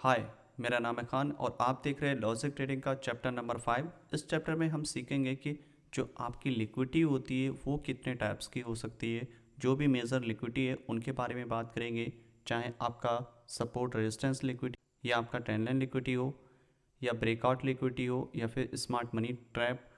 हाय, मेरा नाम है खान और आप देख रहे हैं लॉजिक ट्रेडिंग का चैप्टर नंबर 5। इस चैप्टर में हम सीखेंगे कि जो आपकी लिक्विडिटी होती है वो कितने टाइप्स की हो सकती है। जो भी मेजर लिक्विडिटी है उनके बारे में बात करेंगे, चाहे आपका सपोर्ट रेजिस्टेंस लिक्विडिटी या आपका ट्रेंड लाइन लिक्विडिटी हो या ब्रेकआउट लिक्विडिटी हो या फिर स्मार्ट मनी ट्रैप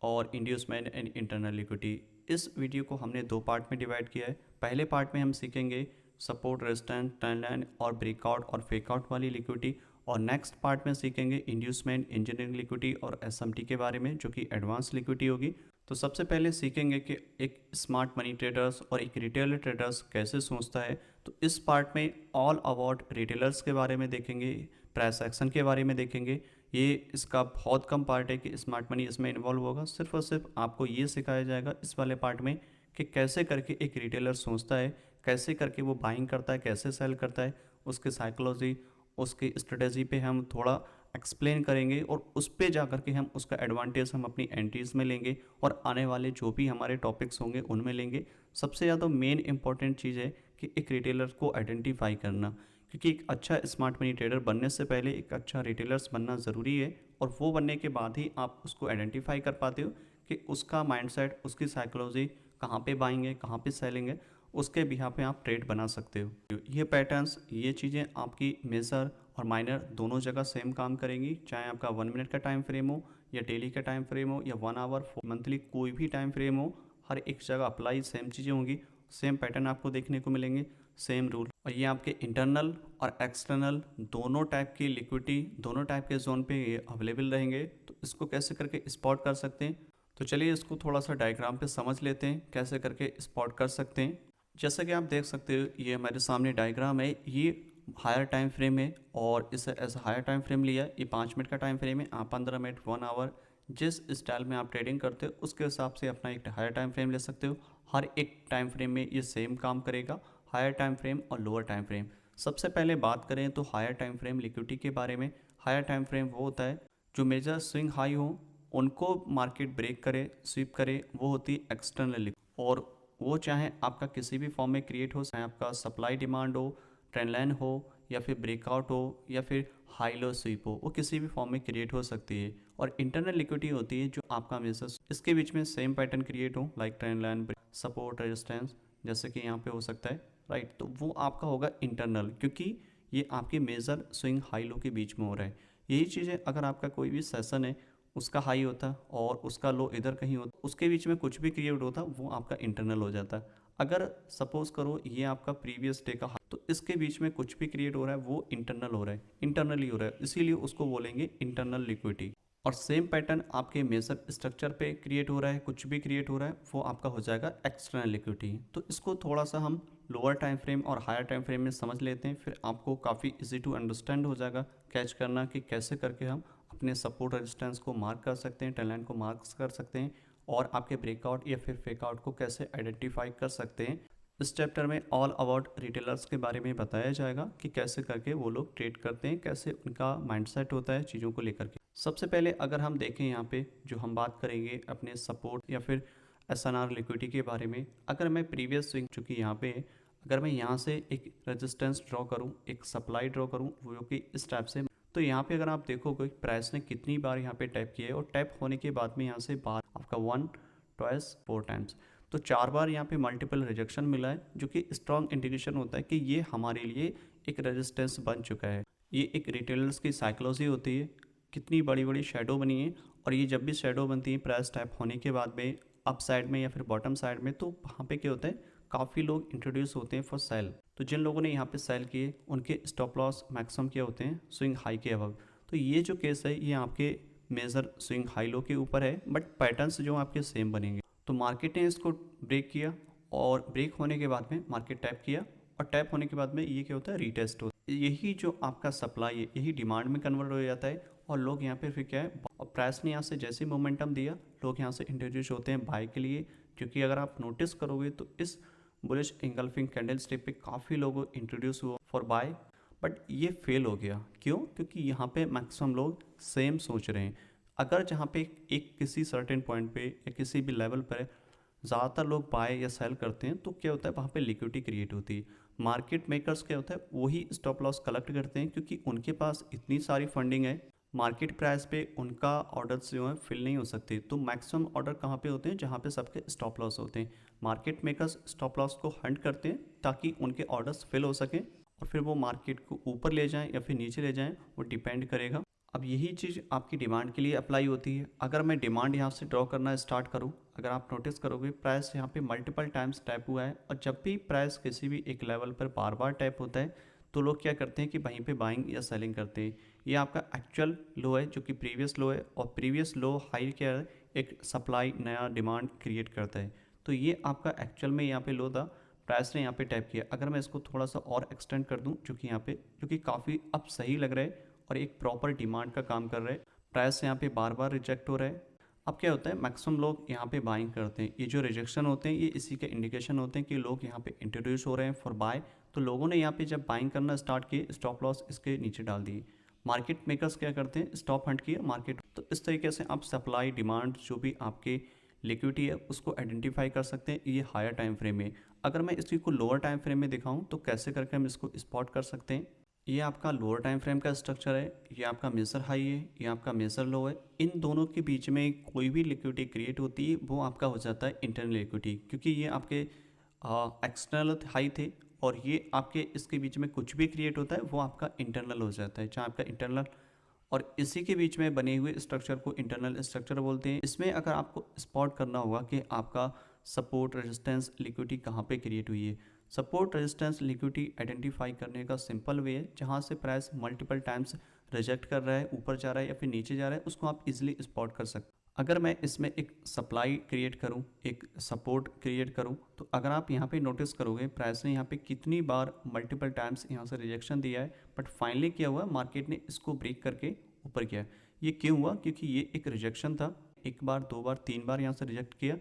और इंड्यूसमेंट एंड इंटरनल लिक्विडिटी। इस वीडियो को हमने दो पार्ट में डिवाइड किया है। पहले पार्ट में हम सीखेंगे सपोर्ट रेजिस्टेंस ट्रेंड लाइन और ब्रेकआउट और फेकआउट वाली लिक्विडिटी, और नेक्स्ट पार्ट में सीखेंगे इंड्यूसमेंट इंजीनियरिंग लिक्विडिटी और एसएमटी के बारे में, जो कि एडवांस लिक्विडिटी होगी। तो सबसे पहले सीखेंगे कि एक स्मार्ट मनी ट्रेडर्स और एक रिटेलर ट्रेडर्स कैसे सोचता है। तो इस पार्ट में ऑल अबाउट रिटेलर्स के बारे में देखेंगे, प्राइस एक्शन के बारे में देखेंगे। ये इसका बहुत कम पार्ट है कि स्मार्ट मनी इसमें इन्वॉल्व होगा। सिर्फ और सिर्फ आपको ये सिखाया जाएगा इस वाले पार्ट में कि कैसे करके एक रिटेलर सोचता है, कैसे करके वो बाइंग करता है, कैसे सेल करता है, उसकी साइकोलॉजी, उसकी स्ट्रेटेजी पे हम थोड़ा एक्सप्लेन करेंगे और उस पे जा कर के हम उसका एडवांटेज हम अपनी एंट्रीज में लेंगे और आने वाले जो भी हमारे टॉपिक्स होंगे उनमें लेंगे। सबसे ज़्यादा मेन इंपॉर्टेंट चीज़ है कि एक रिटेलर को आइडेंटिफाई करना, क्योंकि एक अच्छा स्मार्ट मनी ट्रेडर बनने से पहले एक अच्छा रिटेलर्स बनना ज़रूरी है, और वो बनने के बाद ही आप उसको आइडेंटिफाई कर पाते हो कि उसका माइंडसेट, उसकी साइकोलॉजी, कहाँ पे बाइंग है, कहाँ पे सेलिंग है, उसके बिहाफ पे आप ट्रेड बना सकते हो। ये पैटर्न्स, ये चीज़ें आपकी मेजर और माइनर दोनों जगह सेम काम करेंगी, चाहे आपका 1 मिनट का टाइम फ्रेम हो या डेली का टाइम फ्रेम हो या 1 आवर मंथली, कोई भी टाइम फ्रेम हो, हर एक जगह अप्लाई सेम चीज़ें होंगी, सेम पैटर्न आपको देखने को मिलेंगे, सेम रूल। और ये आपके इंटरनल और एक्सटर्नल दोनों टाइप की लिक्विडिटी, दोनों टाइप के जोन पे ये अवेलेबल रहेंगे। तो इसको कैसे करके स्पॉट कर सकते हैं, तो चलिए इसको थोड़ा सा डायग्राम पे समझ लेते हैं कैसे करके स्पॉट कर सकते हैं। जैसा कि आप देख सकते हो, ये हमारे सामने डायग्राम है। ये हायर टाइम फ्रेम है और इसे ऐसा हायर टाइम फ्रेम लिया। ये 5 मिनट का टाइम फ्रेम है। आप 15 मिनट, 1 आवर, जिस स्टाइल में आप ट्रेडिंग करते हो उसके हिसाब से अपना एक हायर टाइम फ्रेम ले सकते हो। हर एक टाइम फ्रेम में ये सेम काम करेगा, हायर टाइम फ्रेम और लोअर टाइम फ्रेम। सबसे पहले बात करें तो हायर टाइम फ्रेम लिक्विडिटी के बारे में। हायर टाइम फ्रेम वो होता है जो मेजर स्विंग हाई हो, उनको मार्केट ब्रेक करे, स्वीप करे, वो होती है एक्सटर्नल। और वो चाहे आपका किसी भी फॉर्म में क्रिएट हो, चाहे आपका सप्लाई डिमांड हो, ट्रेंड लाइन हो या फिर ब्रेकआउट हो या फिर हाई लो स्वीप हो, वो किसी भी फॉर्म में क्रिएट हो सकती है। और इंटरनल लिक्विडिटी होती है जो आपका मेजर इसके बीच में सेम पैटर्न क्रिएट हो, like trend line, support, resistance, जैसे कि यहाँ पे हो सकता है, राइट। तो वो आपका होगा इंटरनल, क्योंकि ये आपके मेजर स्विंग हाई लो के बीच में हो रहा है। यही चीज़ें अगर आपका कोई भी सेशन है, उसका हाई होता और उसका लो इधर कहीं होता, उसके बीच में कुछ भी क्रिएट होता, वो आपका इंटरनल हो जाता। अगर सपोज करो ये आपका प्रीवियस डे का हाई, तो इसके बीच में कुछ भी क्रिएट हो रहा है वो इंटरनल हो रहा है, इंटरनली हो रहा है, इसीलिए उसको बोलेंगे इंटरनल लिक्विडिटी। और सेम पैटर्न आपके मेजर स्ट्रक्चर पे क्रिएट हो रहा है, कुछ भी क्रिएट हो रहा है, वो आपका हो जाएगा एक्सटर्नल लिक्विडिटी। तो इसको थोड़ा सा हम लोअर टाइम फ्रेम और हायर टाइम फ्रेम में समझ लेते हैं, फिर आपको काफ़ी इजी टू अंडरस्टैंड हो जाएगा, कैच करना कि कैसे करके हम अपने सपोर्ट रेजिस्टेंस को मार्क कर सकते हैं, ट्रेंड लाइन को मार्क कर सकते हैं, और आपके ब्रेकआउट या फिर फेकआउट को कैसे आइडेंटिफाई कर सकते हैं। इस चैप्टर में ऑल अबाउट रिटेलर्स के बारे में बताया जाएगा कि कैसे करके वो लोग ट्रेड करते हैं, कैसे उनका माइंडसेट होता है चीज़ों को लेकर के। सबसे पहले अगर हम देखें यहाँ पे जो हम बात करेंगे अपने सपोर्ट या फिर एसएनआर लिक्विडिटी के बारे में। अगर मैं प्रीवियस स्विंग, चूँकि यहाँ पे अगर मैं यहाँ से एक रेजिस्टेंस ड्रॉ करूँ, एक सप्लाई ड्रॉ करूँ, वो कि इस टाइप से, तो यहाँ पे अगर आप देखोगे प्राइस ने कितनी बार यहाँ पे टैप किया है, और टैप होने के बाद में यहाँ से बार आपका 1, 2, 4 टाइम्स, तो 4 बार यहाँ पे मल्टीपल रिजेक्शन मिला है, जो कि स्ट्रॉन्ग इंडिकेशन होता है कि ये हमारे लिए एक रेजिस्टेंस बन चुका है। ये एक रिटेलर्स की साइकोलॉजी होती है, कितनी बड़ी बड़ी शेडो बनी है, और ये जब भी शेडो बनती है प्राइस टैप होने के बाद में अप साइड में या फिर बॉटम साइड में, तो वहाँ पे क्या होता है, काफ़ी लोग इंट्रोड्यूस होते हैं फॉर सेल। तो जिन लोगों ने यहाँ पे सेल किए उनके स्टॉप लॉस मैक्सिमम क्या होते हैं, स्विंग हाई के अबव। तो ये जो केस है ये आपके मेजर स्विंग हाई लो के ऊपर है, बट पैटर्न्स जो आपके सेम बनेंगे। तो मार्केट ने इसको ब्रेक किया, और ब्रेक होने के बाद में मार्केट टैप किया, और टैप होने के बाद में ये क्या होता है, रीटेस्ट होता है। यही जो आपका सप्लाई है यही डिमांड में कन्वर्ट हो जाता है, और लोग यहाँ पे फिर क्या है, और प्राइस ने यहाँ से जैसे मोमेंटम दिया, लोग यहाँ से इंट्रोड्यूस होते हैं बाय के लिए। क्योंकि अगर आप नोटिस करोगे तो इस बुलिश इंगल्फिंग कैंडल स्टिक पे काफ़ी लोग इंट्रोड्यूस हुआ फॉर बाय, बट ये फेल हो गया। क्यों? क्योंकि यहाँ पे मैक्सिमम लोग सेम सोच रहे हैं। अगर जहाँ पे एक किसी सर्टेन पॉइंट पे या किसी भी लेवल पर ज़्यादातर लोग बाय या सेल करते हैं तो क्या होता है वहाँ पे लिक्विडिटी क्रिएट होती है। मार्केट मेकर्स क्या होता है वही स्टॉप लॉस कलेक्ट करते हैं क्योंकि उनके पास इतनी सारी फंडिंग है, मार्केट प्राइस पे उनका ऑर्डर्स जो है फिल नहीं हो सकते। तो मैक्सिमम ऑर्डर कहाँ पे होते हैं जहाँ पे सबके स्टॉप लॉस होते हैं। मार्केट मेकर्स स्टॉप लॉस को हंट करते हैं ताकि उनके ऑर्डर्स फिल हो सकें और फिर वो मार्केट को ऊपर ले जाएं या फिर नीचे ले जाएं, वो डिपेंड करेगा। अब यही चीज़ आपकी डिमांड के लिए अप्लाई होती है। अगर मैं डिमांड यहाँ से ड्रॉ करना स्टार्ट करूँ, अगर आप नोटिस करोगे प्राइस यहाँ पे मल्टीपल टाइम्स टैप हुआ है और जब भी प्राइस किसी भी एक लेवल पर बार बार टैप होता है तो लोग क्या करते हैं कि वहीं पे बाइंग या सेलिंग करते हैं। ये आपका एक्चुअल लो है जो कि प्रीवियस लो है, और प्रीवियस लो हाई क्या है, एक सप्लाई नया डिमांड क्रिएट करता है। तो ये आपका एक्चुअल में यहाँ पे लो था, प्राइस ने यहाँ पे टैप किया। अगर मैं इसको थोड़ा सा और एक्सटेंड कर दूँ जो कि यहाँ पे जो कि काफ़ी अब सही लग रहा है और एक प्रॉपर डिमांड का काम कर रहा है, प्राइस यहाँ पे बार बार रिजेक्ट हो रहा है। अब क्या होता है मैक्सिमम लोग यहाँ पे बाइंग करते हैं। ये जो रिजेक्शन होते हैं ये इसी के इंडिकेशन होते हैं कि लोग यहाँ पे इंट्रोड्यूस हो रहे हैं फॉर बाय। तो लोगों ने यहाँ पे जब बाइंग करना स्टार्ट किए स्टॉप लॉस इसके नीचे डाल दिए। मार्केट मेकर्स क्या करते हैं, स्टॉप हंट किया मार्केट। तो इस तरीके से आप सप्लाई डिमांड जो भी आपके लिक्विडिटी है उसको आइडेंटिफाई कर सकते हैं ये हायर टाइम फ्रेम में। अगर मैं इसी को लोअर टाइम फ्रेम में दिखाऊं तो कैसे करके हम इसको स्पॉट कर सकते हैं। ये आपका लोअर टाइम फ्रेम का स्ट्रक्चर है, ये आपका मेजर हाई है, ये आपका मेजर लो है। इन दोनों के बीच में कोई भी लिक्विडिटी क्रिएट होती है वो आपका हो जाता है इंटरनल लिक्विडिटी, क्योंकि ये आपके एक्सटर्नल हाई थे और ये आपके इसके बीच में कुछ भी क्रिएट होता है वो आपका इंटरनल हो जाता है, जहाँ आपका इंटरनल और इसी के बीच में बने हुए स्ट्रक्चर को इंटरनल स्ट्रक्चर बोलते हैं। इसमें अगर आपको स्पॉट करना होगा कि आपका सपोर्ट रेजिस्टेंस लिक्विडिटी कहाँ पे क्रिएट हुई है। सपोर्ट रेजिस्टेंस लिक्विडिटी आइडेंटिफाई करने का सिंपल वे है, जहाँ से प्राइस मल्टीपल टाइम्स रिजेक्ट कर रहा है, ऊपर जा रहा है या फिर नीचे जा रहा है, उसको आप इजीली स्पॉट कर सकते हैं। अगर मैं इसमें एक सप्लाई क्रिएट करूं, एक सपोर्ट क्रिएट करूं, तो अगर आप यहाँ पे नोटिस करोगे प्राइस ने यहाँ पे कितनी बार मल्टीपल टाइम्स यहाँ से रिजेक्शन दिया है, बट फाइनली क्या हुआ मार्केट ने इसको ब्रेक करके ऊपर किया। ये क्यों हुआ, क्योंकि ये एक रिजेक्शन था, एक बार दो बार तीन बार यहाँ से रिजेक्ट किया।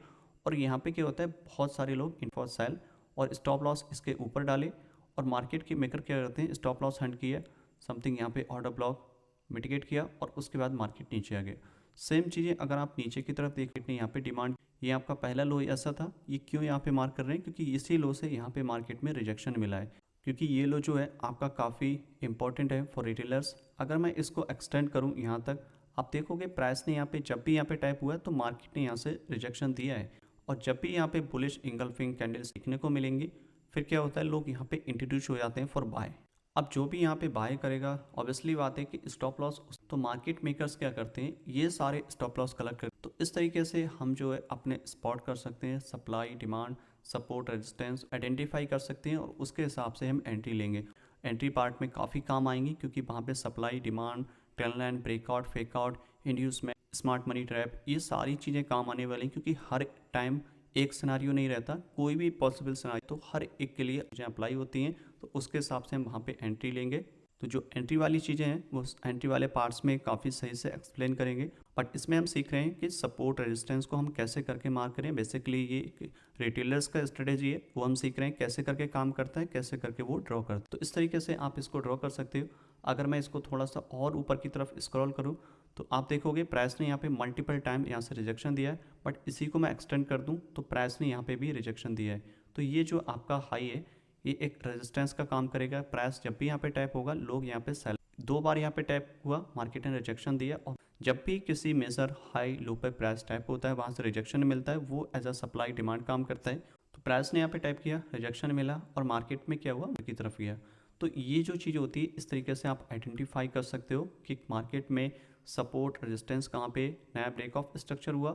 और यहाँ पे क्या होता है बहुत सारे लोग इन्फॉर सेल और स्टॉप लॉस इसके ऊपर डाले, और मार्केट के मेकर क्या करते हैं स्टॉप लॉस हंट किया, समथिंग यहाँ पे ऑर्डर ब्लॉक मिटिगेट किया और उसके बाद मार्केट नीचे आ गया। सेम चीज़ें अगर आप नीचे की तरफ देखें, यहाँ पे डिमांड, ये आपका पहला लो ऐसा था, ये क्यों यहाँ पे मार्क कर रहे हैं, क्योंकि इसी लो से यहाँ पे मार्केट में रिजेक्शन मिला है। क्योंकि ये लो जो है आपका काफ़ी इंपॉर्टेंट है फॉर रिटेलर्स। अगर मैं इसको एक्सटेंड करूँ यहाँ तक, आप देखोगे प्राइस ने यहाँ पे जब भी यहाँ पे टाइप हुआ है तो मार्केट ने यहाँ से रिजेक्शन दिया है, और जब भी यहाँ पे बुलिश इंगल्फिंग कैंडल्स देखने को मिलेंगी फिर क्या होता है लोग यहाँ पे इंट्रोड्यूस हो जाते हैं फॉर बाय। अब जो भी यहाँ पे बाय करेगा ऑब्वियसली बात है कि स्टॉप लॉस, तो मार्केट मेकर्स क्या करते हैं ये सारे स्टॉप लॉस कलेक्ट कर। तो इस तरीके से हम जो है अपने स्पॉट कर सकते हैं, supply demand support resistance identify कर सकते हैं और उसके हिसाब से हम एंट्री लेंगे। एंट्री पार्ट में काफ़ी काम आएंगी क्योंकि वहाँ पे supply demand trend line breakout fakeout inducement smart money trap ये सारी चीज़ें काम आने वाली, क्योंकि हर टाइम एक सिनारियो नहीं रहता, कोई भी पॉसिबल सिनारियो तो हर एक के लिए चीज़ें अप्लाई होती हैं। तो उसके हिसाब से हम वहाँ पे एंट्री लेंगे। तो जो एंट्री वाली चीज़ें हैं वो एंट्री वाले पार्ट्स में काफ़ी सही से एक्सप्लेन करेंगे, बट इसमें हम सीख रहे हैं कि सपोर्ट रेजिस्टेंस को हम कैसे करके मार्क करें। बेसिकली ये रिटेलर्स का स्ट्रेटेजी है, वो हम सीख रहे हैं कैसे करके काम करता है, कैसे करके वो ड्रॉ करता है। तो इस तरीके से आप इसको ड्रॉ कर सकते हो। अगर मैं इसको थोड़ा सा और ऊपर की तरफ स्क्रॉल करूँ तो आप देखोगे प्राइस ने यहाँ पे मल्टीपल टाइम यहाँ से रिजेक्शन दिया है, बट इसी को मैं एक्सटेंड कर दूँ तो प्राइस ने यहाँ पे भी रिजेक्शन दिया है। तो ये जो आपका हाई है ये एक रेजिस्टेंस का काम करेगा। प्राइस जब भी यहाँ पे टैप होगा लोग यहाँ पे सेल, दो बार यहाँ पे टैप हुआ मार्केट ने रिजेक्शन दिया, और जब भी किसी मेजर हाई लो पे प्राइस टैप होता है वहाँ से रिजेक्शन मिलता है, वो एज अ सप्लाई डिमांड काम करता है। तो प्राइस ने यहाँ पे टैप किया, रिजेक्शन मिला और मार्केट में क्या हुआ की तरफ गया। तो ये जो चीज़ होती है इस तरीके से आप आइडेंटिफाई कर सकते हो कि मार्केट में सपोर्ट रेजिस्टेंस कहाँ पे नया ब्रेक ऑफ स्ट्रक्चर हुआ,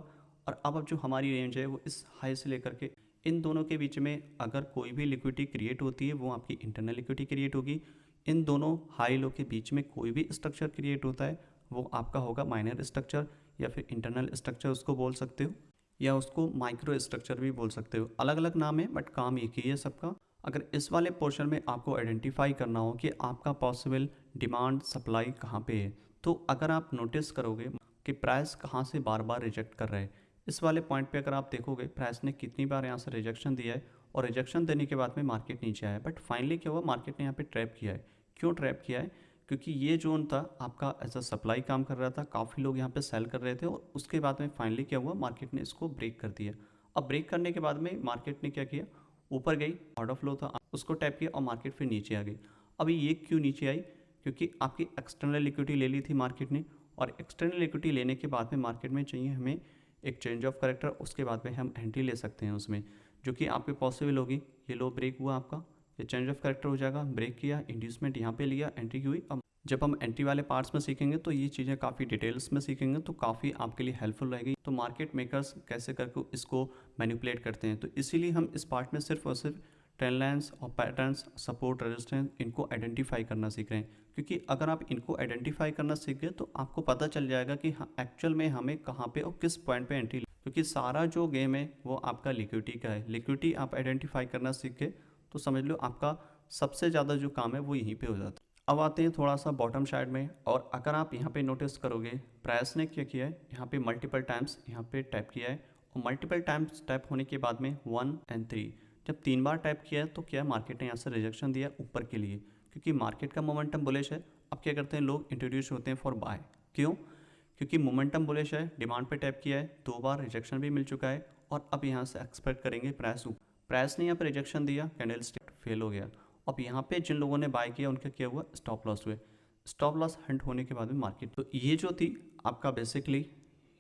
और अब जो हमारी रेंज है वो इस हाई से लेकर के इन दोनों के बीच में अगर कोई भी लिक्विडिटी क्रिएट होती है वो आपकी इंटरनल लिक्विडिटी क्रिएट होगी। इन दोनों हाई लो के बीच में कोई भी स्ट्रक्चर क्रिएट होता है वो आपका होगा माइनर स्ट्रक्चर या फिर इंटरनल स्ट्रक्चर उसको बोल सकते हो, या उसको माइक्रो स्ट्रक्चर भी बोल सकते हो। अलग अलग नाम है बट काम एक ही है सबका। अगर इस वाले पोर्शन में आपको आइडेंटिफाई करना हो कि आपका पॉसिबल डिमांड सप्लाई कहाँ पे है, तो अगर आप नोटिस करोगे कि प्राइस कहाँ से बार बार रिजेक्ट कर रहे हैं, इस वाले पॉइंट पे अगर आप देखोगे प्राइस ने कितनी बार यहाँ से रिजेक्शन दिया है और रिजेक्शन देने के बाद में मार्केट नीचे आया है, बट फाइनली क्या हुआ मार्केट ने यहाँ पे ट्रैप किया है। क्यों ट्रैप किया है, क्योंकि ये जोन था आपका एज अ सप्लाई काम कर रहा था, काफ़ी लोग यहाँ पे सेल कर रहे थे और उसके बाद में फाइनली क्या हुआ मार्केट ने इसको ब्रेक कर दिया। अब ब्रेक करने के बाद में मार्केट ने क्या किया, ऊपर गई, ऑर्डर फ्लो था उसको टैप किया और मार्केट फिर नीचे आ गई। अभी ये क्यों नीचे आई, क्योंकि आपकी एक्सटर्नल लिक्विडिटी ले ली थी मार्केट ने, और एक्सटर्नल लिक्विडिटी लेने के बाद में मार्केट में चाहिए हमें एक चेंज ऑफ करेक्टर, उसके बाद में हम एंट्री ले सकते हैं उसमें, जो कि आपके पॉसिबल होगी। ये लो ब्रेक हुआ आपका, ये चेंज ऑफ करेक्टर हो जाएगा, ब्रेक किया, इंड्यूसमेंट यहाँ पे लिया, एंट्री की हुई। अब जब हम एंट्री वाले पार्ट्स में सीखेंगे तो ये चीज़ें काफ़ी डिटेल्स में सीखेंगे तो काफ़ी आपके लिए हेल्पफुल रहेगी। तो मार्केट मेकर्स कैसे करके इसको मैनिपुलेट करते हैं, तो इसीलिए हम इस पार्ट में सिर्फ और सिर्फ ट्रेंड लाइन्स और पैटर्न्स, सपोर्ट, रेजिस्टेंस, इनको आइडेंटिफाई करना सीख रहे हैं। क्योंकि अगर आप इनको आइडेंटिफाई करना सीख गए तो आपको पता चल जाएगा कि हाँ एक्चुअल में हमें कहाँ पे और किस पॉइंट पे एंट्री, क्योंकि सारा जो गेम है वो आपका लिक्विडिटी का है। लिक्विडिटी आप आइडेंटिफाई करना सीख गए तो समझ लो आपका सबसे ज़्यादा जो काम है वो यहीं पे हो जाता है। अब आते हैं थोड़ा सा बॉटम साइड में, और अगर आप यहाँ पे नोटिस करोगे प्राइस ने क्या किया है, यहाँ पे मल्टीपल टाइम्स यहाँ पे टैप किया है, और मल्टीपल टाइम्स टैप होने के बाद में 1 और 3, जब 3 बार टैप किया है तो क्या मार्केट ने यहाँ से रिजेक्शन दिया ऊपर के लिए, क्योंकि मार्केट का मोमेंटम बुलिश है। अब क्या करते हैं लोग, इंट्रोड्यूस होते हैं फॉर बाय। क्यों, क्योंकि मोमेंटम बुलिश है, डिमांड पे टैप किया है, 2 बार रिजेक्शन भी मिल चुका है, और अब यहाँ से एक्सपेक्ट करेंगे प्राइस ने यहाँ पे रिजेक्शन दिया, कैंडल स्टिक फेल हो गया। अब यहाँ पे जिन लोगों ने बाय किया उनका क्या हुआ, स्टॉप लॉस हुए। स्टॉप लॉस हंट होने के बाद में मार्केट, तो ये जो थी आपका बेसिकली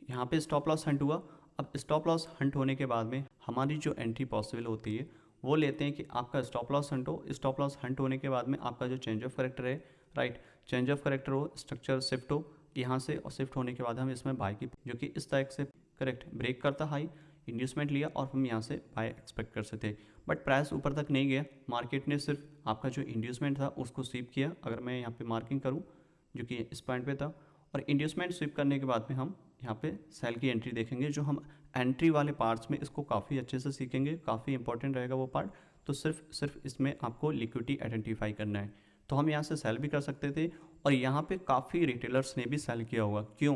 यहाँ पे स्टॉप लॉस हंट हुआ। अब स्टॉप लॉस हंट होने के बाद में हमारी जो एंट्री पॉसिबल होती है वो लेते हैं कि आपका स्टॉप लॉस हंट हो। स्टॉप लॉस हंट होने के बाद में आपका जो चेंज ऑफ करेक्टर है, राइट, चेंज ऑफ करेक्टर हो, स्ट्रक्चर शिफ्ट हो यहाँ से, और शिफ्ट होने के बाद हम इसमें बाय की, जो कि इस तरह से करेक्ट ब्रेक करता हाई, इंड्यूसमेंट लिया और हम यहाँ से बाय एक्सपेक्ट कर सकते थे। बट प्राइस ऊपर तक नहीं गया, मार्केट ने सिर्फ आपका जो इंड्यूसमेंट था उसको स्वीप किया। अगर मैं यहाँ पे मार्किंग करूँ जो कि इस पॉइंट पे था, और इंड्यूसमेंट स्वीप करने के बाद में हम यहाँ पे सेल की एंट्री देखेंगे, जो हम एंट्री वाले पार्ट्स में इसको काफ़ी अच्छे से सीखेंगे, काफ़ी इंपॉर्टेंट रहेगा वो पार्ट। तो सिर्फ इसमें आपको लिक्विडिटी आइडेंटिफाई करना है। तो हम यहाँ से सेल भी कर सकते थे, और यहाँ पे काफ़ी रिटेलर्स ने भी सेल किया होगा। क्यों,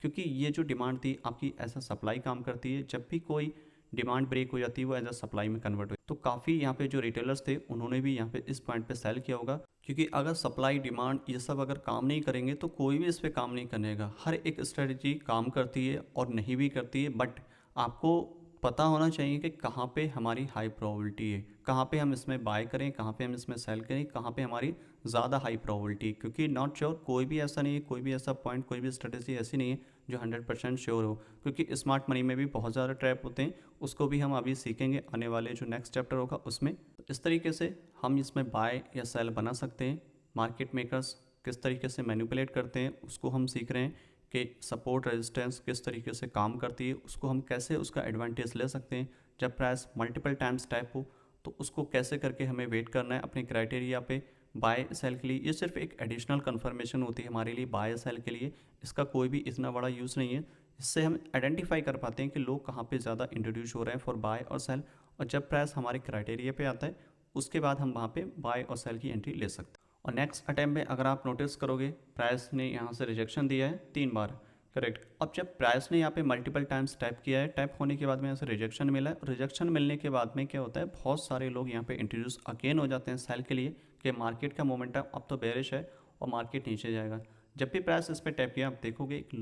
क्योंकि ये जो डिमांड थी आपकी एज अ सप्लाई काम करती है, जब भी कोई डिमांड ब्रेक हो जाती है वो एज अ सप्लाई में कन्वर्ट हो, तो काफ़ी यहाँ पे जो रिटेलर्स थे उन्होंने भी यहाँ पे इस पॉइंट पे सेल किया होगा। क्योंकि अगर सप्लाई डिमांड ये सब अगर काम नहीं करेंगे तो कोई भी इस पर काम नहीं करेगा। हर एक स्ट्रेटजी काम करती है और नहीं भी करती है, बट आपको पता होना चाहिए कि कहाँ पे हमारी हाई प्रोबेबिलिटी है, कहाँ पे हम इसमें बाय करें, कहाँ पे हम इसमें सेल करें, कहाँ पे हमारी ज़्यादा हाई प्रोबेबिलिटी। क्योंकि नॉट श्योर, कोई भी ऐसा नहीं है, कोई भी ऐसा पॉइंट, कोई भी स्ट्रेटजी ऐसी नहीं है जो 100% श्योर हो। क्योंकि स्मार्ट मनी में भी बहुत ज़्यादा ट्रैप होते हैं, उसको भी हम अभी सीखेंगे आने वाले जो नेक्स्ट चैप्टर होगा उसमें। इस तरीके से हम इसमें बाय या सेल बना सकते हैं। मार्केट मेकर्स किस तरीके से मैनिपुलेट करते हैं उसको हम सीख रहे हैं, कि सपोर्ट रेजिस्टेंस किस तरीके से काम करती है, उसको हम कैसे उसका एडवांटेज ले सकते हैं। जब प्राइस मल्टीपल टाइम्स टैप हो तो उसको कैसे करके हमें वेट करना है अपने क्राइटेरिया पे बाय सेल के लिए। ये सिर्फ एक एडिशनल कंफर्मेशन होती है हमारे लिए बाय सेल के लिए, इसका कोई भी इतना बड़ा यूज़ नहीं है। इससे हम आइडेंटिफाई कर पाते हैं कि लोग कहाँ पे ज़्यादा इंट्रोड्यूस हो रहे हैं फॉर बाय और सेल, और जब प्राइस हमारे क्राइटेरिया पे आता है उसके बाद हम वहाँ पे बाय और सेल की एंट्री ले सकते हैं। और नेक्स्ट अटैम्प्ट में अगर आप नोटिस करोगे प्राइस ने यहाँ से रिजेक्शन दिया है 3 बार, करेक्ट। अब जब प्राइस ने यहाँ पे मल्टीपल टाइम्स टैप किया है, टैप होने के बाद में यहाँ से रिजेक्शन मिला है, रिजेक्शन मिलने के बाद में क्या होता है, बहुत सारे लोग यहाँ पे इंट्रोड्यूस अगेन हो जाते हैं सेल के लिए, कि मार्केट का मोमेंटम अब तो बेरिश है और मार्केट नीचे जाएगा। जब भी प्राइस इस पर टैप किया आप देखोगे एक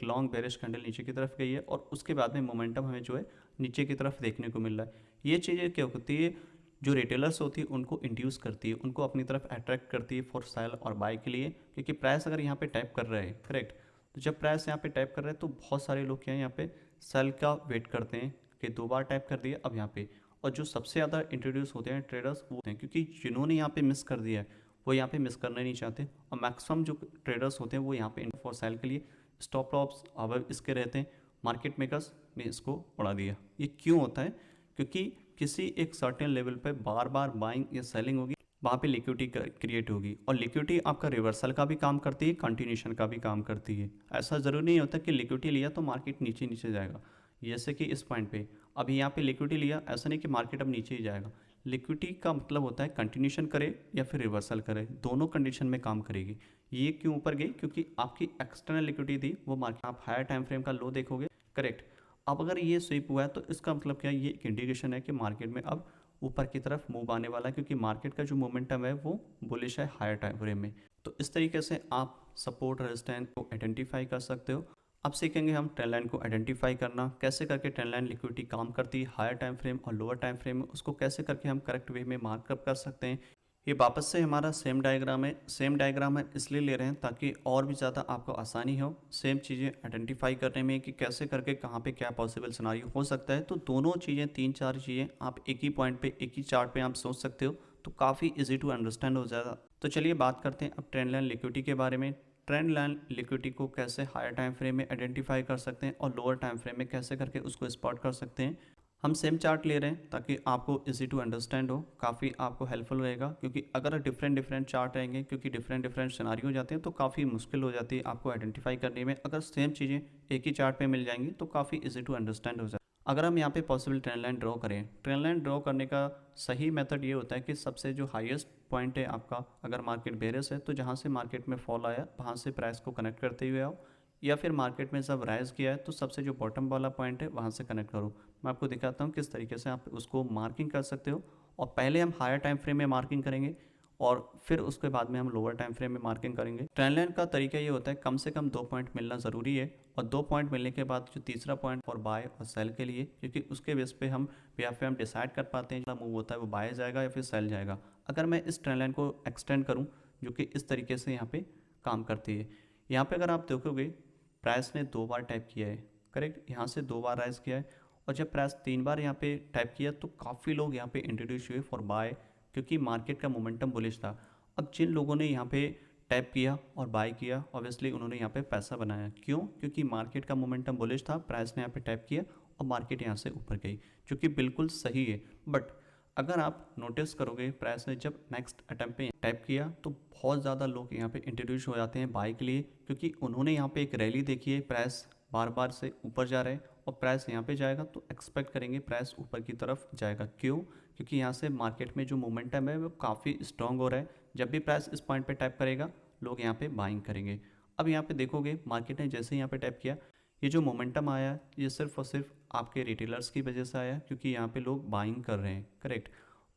लॉन्ग बेरिश कैंडल नीचे की तरफ गई है, और उसके बाद में मोमेंटम हमें जो है नीचे की तरफ देखने को मिल रहा है। ये चीज़ें क्या होती है, जो रिटेलर्स होती है उनको इंड्यूस करती है, उनको अपनी तरफ अट्रैक्ट करती है फॉर सेल और बाय के लिए। क्योंकि प्राइस अगर यहाँ पे टैप कर रहे हैं, करेक्ट, तो जब प्राइस यहाँ पे टैप कर रहे हैं तो बहुत सारे लोग क्या है यहाँ पे सेल का वेट करते हैं कि 2 बार टैप कर दिया अब यहाँ पे। और जो सबसे ज़्यादा इंट्रोड्यूस होते हैं ट्रेडर्स वो हैं, क्योंकि जिन्होंने यहाँ पे मिस कर दिया है वो यहाँ पे मिस करना नहीं चाहते, और मैक्सिमम जो ट्रेडर्स होते हैं वो यहाँ पे फॉर सेल के लिए स्टॉप लॉस अब इसके रहते हैं। मार्केट मेकर्स ने इसको उड़ा दिया। ये क्यों होता है, क्योंकि किसी एक सर्टेन लेवल पे बार बार बाइंग या सेलिंग होगी, वहाँ पे लिक्विडिटी क्रिएट होगी, और लिक्विडिटी आपका रिवर्सल का भी काम करती है, कंटिन्यूशन का भी काम करती है। ऐसा ज़रूरी नहीं होता कि लिक्विडिटी लिया तो मार्केट नीचे नीचे जाएगा। जैसे कि इस पॉइंट पे अभी यहाँ पे लिक्विडिटी लिया, ऐसा नहीं कि मार्केट अब नीचे ही जाएगा। लिक्विडिटी का मतलब होता है कंटिन्यूशन करे या फिर रिवर्सल करे, दोनों कंडीशन में काम करेगी। ये क्यों ऊपर गई, क्योंकि आपकी एक्सटर्नल लिक्विडिटी थी वो मार्केट, आप हायर टाइम फ्रेम का लो देखोगे, करेक्ट। अब अगर ये स्वीप हुआ है तो इसका मतलब क्या है, ये एक इंडिकेशन है कि मार्केट में अब ऊपर की तरफ मूव आने वाला है, क्योंकि मार्केट का जो मोमेंटम है वो बुलिश है हायर टाइम फ्रेम में। तो इस तरीके से आप सपोर्ट रेजिस्टेंस को आइडेंटिफाई कर सकते हो। अब सीखेंगे हम ट्रेंड लाइन को आइडेंटिफाई करना, कैसे करके ट्रेंड लाइन लिक्विडिटी काम करती है हायर टाइम फ्रेम और लोअर टाइम फ्रेम में, उसको कैसे करके हम करेक्ट वे में मार्कअप कर सकते हैं। ये वापस से हमारा सेम डायग्राम है, सेम डायग्राम है इसलिए ले रहे हैं ताकि और भी ज़्यादा आपको आसानी हो सेम चीज़ें आइडेंटिफाई करने में कि कैसे करके कहाँ पे क्या पॉसिबल सिनारियो हो सकता है। तो दोनों चीज़ें, तीन चार चीज़ें आप एक ही पॉइंट पे, एक ही चार्ट पे आप सोच सकते हो, तो काफ़ी इजी टू अंडरस्टैंड हो जाएगा। तो चलिए बात करते हैं अब ट्रेंड लाइन लिक्विडिटी के बारे में। ट्रेंड लाइन लिक्विडिटी को कैसे हायर टाइम फ्रेम में आइडेंटिफाई कर सकते हैं और लोअर टाइम फ्रेम में कैसे करके उसको स्पॉट कर सकते हैं। हम सेम चार्ट ले रहे हैं ताकि आपको इजी टू अंडरस्टैंड हो, काफ़ी आपको हेल्पफुल रहेगा। क्योंकि अगर डिफरेंट डिफरेंट चार्ट रहेंगे, क्योंकि डिफरेंट डिफरेंट सिनारियो हो जाते हैं, तो काफ़ी मुश्किल हो जाती है आपको आइडेंटिफाई करने में। अगर सेम चीज़ें एक ही चार्ट पे मिल जाएंगी तो काफ़ी इजी टू अंडरस्टैंड हो जाए। अगर हम यहाँ पे पॉसिबल ट्रेंड लाइन ड्रॉ करें, ट्रेंड लाइन ड्रॉ करने का सही मेथड ये होता है कि सबसे जो हाईएस्ट पॉइंट है आपका, अगर मार्केट बेरिश है तो जहाँ से मार्केट में फॉल आया वहाँ से प्राइस को कनेक्ट करते हुए आओ, या फिर मार्केट में जब राइज किया है तो सबसे जो बॉटम वाला पॉइंट है वहाँ से कनेक्ट करो। मैं आपको दिखाता हूँ किस तरीके से आप उसको मार्किंग कर सकते हो। और पहले हम हायर टाइम फ्रेम में मार्किंग करेंगे और फिर उसके बाद में हम लोअर टाइम फ्रेम में मार्किंग करेंगे। ट्रेंड लाइन का तरीका ये होता है कम से कम 2 पॉइंट मिलना ज़रूरी है, और 2 पॉइंट मिलने के बाद जो तीसरा पॉइंट फॉर बाय और सेल के लिए, क्योंकि उसके बेस पे हम या फिर हम डिसाइड कर पाते हैं मूव होता है वो बाय जाएगा या फिर सेल जाएगा। अगर मैं इस ट्रेंड लाइन को एक्सटेंड करूँ जो कि इस तरीके से यहाँ पे काम करती है, यहाँ पे अगर आप देखोगे प्राइस ने 2 बार टैप किया है, करेक्ट, यहाँ से 2 बार राइज किया है। और जब प्राइस 3 बार यहाँ पे टैप किया तो काफ़ी लोग यहाँ पे इंट्रोड्यूस हुए फॉर बाय, क्योंकि मार्केट का मोमेंटम बुलिश था। अब जिन लोगों ने यहाँ पे टैप किया और बाय किया, ऑब्वियसली उन्होंने यहाँ पे पैसा बनाया। क्यों? क्योंकि मार्केट का मोमेंटम बुलिश था, प्राइस ने यहाँ पे टैप किया और मार्केट यहाँ से ऊपर गई, जो कि बिल्कुल सही है। बट अगर आप नोटिस करोगे प्राइस ने जब नेक्स्ट अटैम्प्ट पे टैप किया तो बहुत ज़्यादा लोग यहाँ पे इंट्रोड्यूस हो जाते हैं बाय के लिए, क्योंकि उन्होंने यहाँ पे एक रैली देखी है, प्राइस बार बार से ऊपर जा रहा है और प्राइस यहाँ पे जाएगा तो एक्सपेक्ट करेंगे प्राइस ऊपर की तरफ जाएगा। क्यों? क्योंकि यहाँ से मार्केट में जो मोमेंटम है वो काफ़ी स्ट्रॉन्ग हो रहा है। जब भी प्राइस इस पॉइंट पे टैप करेगा लोग यहाँ पे बाइंग करेंगे। अब यहाँ पे देखोगे मार्केट ने जैसे यहाँ पे टैप किया, ये जो मोमेंटम आया ये सिर्फ और सिर्फ आपके रिटेलर्स की वजह से आया, क्योंकि यहाँ पे लोग बाइंग कर रहे हैं, करेक्ट।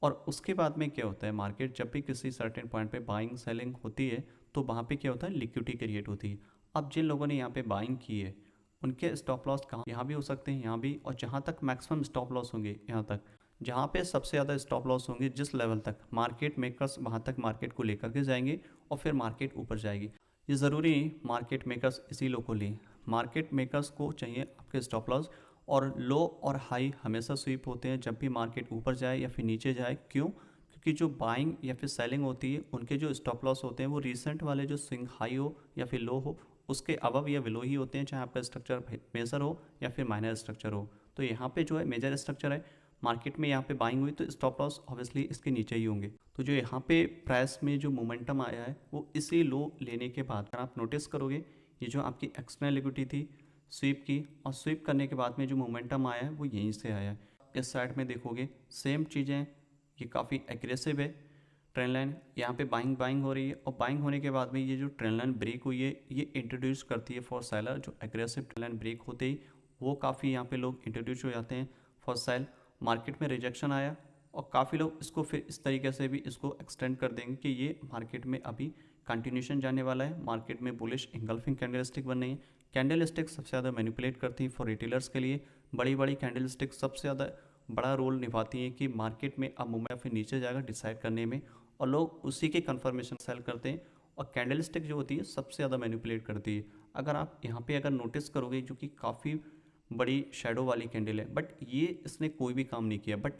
और उसके बाद में क्या होता है, मार्केट जब भी किसी सर्टेन पॉइंट पे बाइंग सेलिंग होती है तो वहाँ पे क्या होता है, लिक्विडिटी क्रिएट होती है। अब जिन लोगों ने यहाँ पे बाइंग की है उनके स्टॉप लॉस कहाँ, यहाँ भी हो सकते हैं, यहाँ भी, और जहाँ तक मैक्सिमम स्टॉप लॉस होंगे यहाँ तक, जहाँ पे सबसे ज़्यादा स्टॉप लॉस होंगे जिस लेवल तक मार्केट मेकर्स वहाँ तक मार्केट को लेकर के जाएंगे और फिर मार्केट ऊपर जाएगी। ये ज़रूरी नहीं मार्केट मेकर्स इसी लो को लें, मार्केट मेकर्स को चाहिए आपके स्टॉप लॉस। और लो और हाई हमेशा स्वीप होते हैं जब भी मार्केट ऊपर जाए या फिर नीचे जाए। क्यों? क्योंकि जो बाइंग या फिर सेलिंग होती है उनके जो स्टॉप लॉस होते हैं वो रिसेंट वाले जो स्विंग हाई हो या फिर लो हो उसके अबव या बिलो ही होते हैं, चाहे आपका स्ट्रक्चर मेजर हो या फिर माइनर स्ट्रक्चर हो। तो यहाँ पे जो है मेजर स्ट्रक्चर है, मार्केट में यहाँ पे बाइंग हुई तो स्टॉप लॉस ऑब्वियसली इसके नीचे ही होंगे। तो जो यहाँ पे प्राइस में जो मोमेंटम आया है वो इसी लो लेने के बाद, अगर आप नोटिस करोगे ये जो आपकी एक्सटर्नल लिक्विडिटी थी स्वीप की, और स्वीप करने के बाद में जो मोमेंटम आया है वो यहीं से आया है। इस साइड में देखोगे सेम चीज़ें, ये काफ़ी एग्रेसिव है ट्रेंड लाइन, यहाँ पे बाइंग हो रही है और बाइंग होने के बाद में ये जो ट्रेंड लाइन ब्रेक हुई है ये इंट्रोड्यूस करती है फॉर सेलर। जो एग्रेसिव ट्रेंड लाइन ब्रेक होते ही वो काफ़ी यहाँ पे लोग इंट्रोड्यूस हो जाते हैं फॉर सेल। मार्केट में रिजेक्शन आया और काफ़ी लोग इसको फिर इस तरीके से भी इसको एक्सटेंड कर देंगे कि ये मार्केट में अभी कंटिन्यूशन जाने वाला है, मार्केट में बुलिश इंगल्फिंग कैंडल बन रही है। कैंडल स्टिक सबसे ज़्यादा मैनिपुलेट करती हैं फॉर रिटेलर्स के लिए, बड़ी बड़ी कैंडल स्टिक सबसे ज़्यादा बड़ा रोल निभाती हैं कि मार्केट में अब मूवमेंट फिर नीचे जाएगा डिसाइड करने में, और लोग उसी के कंफर्मेशन सेल करते हैं। और कैंडल स्टिक जो होती है सबसे ज़्यादा मैनिपुलेट करती है। अगर आप यहाँ पे अगर नोटिस करोगे जो कि काफ़ी बड़ी शेडो वाली कैंडल है, बट ये इसने कोई भी काम नहीं किया, बट